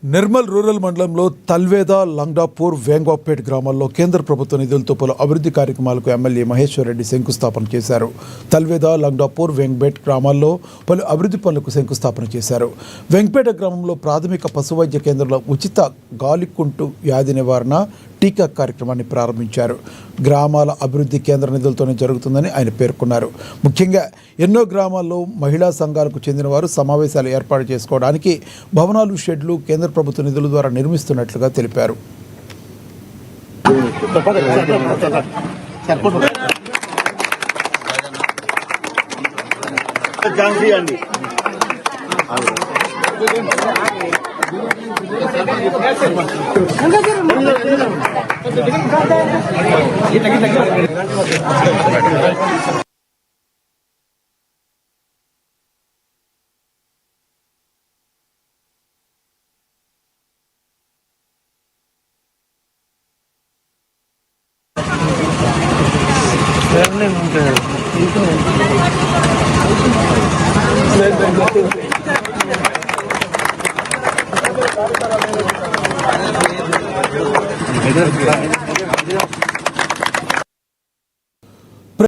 Nirmal rural మండలంలో తల్వేద, లంగ్డాపూర్, వేంగాపేట్ గ్రామాల్లో కేంద్ర ప్రభుత్వ నిధులతో పలు అభివృద్ధి కార్యక్రమాలకు ఎమ్మెల్యే మహేశ్వర్ రెడ్డి శంకుస్థాపన చేశారు. తల్వేద, లంగ్డాపూర్, వేంగపేట్ గ్రామాల్లో పలు అభివృద్ధి పనులకు శంకుస్థాపన చేశారు. వేంగపేట గ్రామంలో ప్రాథమిక పశు వైద్య కేంద్రంలో ఉచిత గాలికుంటు వ్యాధి నివారణ టీకా కార్యక్రమాన్ని ప్రారంభించారు. గ్రామాల అభివృద్ధి కేంద్ర నిధులతోనే జరుగుతుందని ఆయన పేర్కొన్నారు. ముఖ్యంగా ఎన్నో గ్రామాల్లో మహిళా సంఘాలకు చెందిన వారు సమావేశాలు ఏర్పాటు చేసుకోవడానికి భవనాలు, షెడ్లు కేంద్ర ప్రభుత్వ నిధుల ద్వారా నిర్మిస్తున్నట్లుగా తెలిపారు.